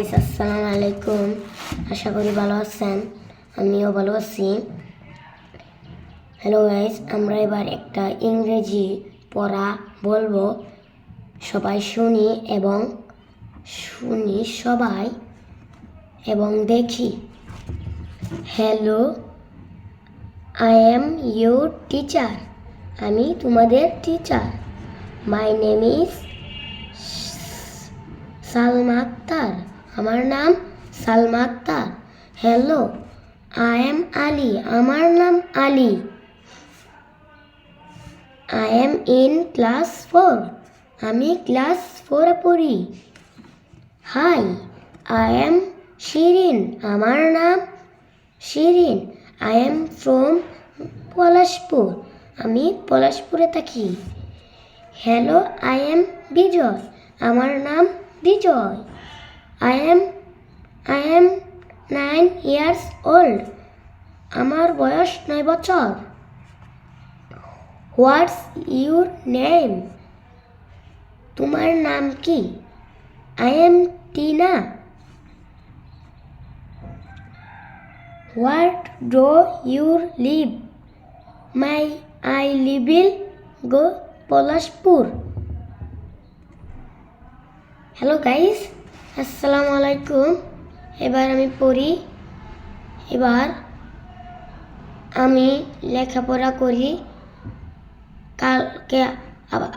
আসসালামু আলাইকুম। আশা করি ভালো আছেন, আমিও ভালো আছি। হ্যালো গাইস, আমরা এবার একটা ইংরেজি পড়া বলবো। সবাই শুনি সবাই এবং দেখি। Hello, I am your teacher. আমি তোমাদের teacher. My name is Salma Akter. আমার নাম Salma Akter. Hello, I am Ali. আমার নাম Ali. I am in class 4। আমি ক্লাস 4 পড়ি। Hi, I am Shirin. আমার নাম Shirin. I am from Palashpur. আমি পলাশপুরে থাকি। Hello, I am Bijoy. আমার নাম বিজয়। I am 9 years old. আমার বয়স 9 বছর। What's your name? তোমার নাম কি? I am Tina. Where do you live? I live in Palashpur. Hello guys, আসসালামু আলাইকুম। এবার আমি পড়ি। এবার আমি লেখাপড়া করি। কালকে আবার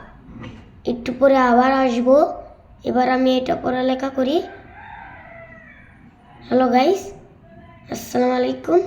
একটু পরে আবার আসবো। এবার আমি এটা পড়ালেখা করি। হ্যালো গাইস, আসসালামু আলাইকুম।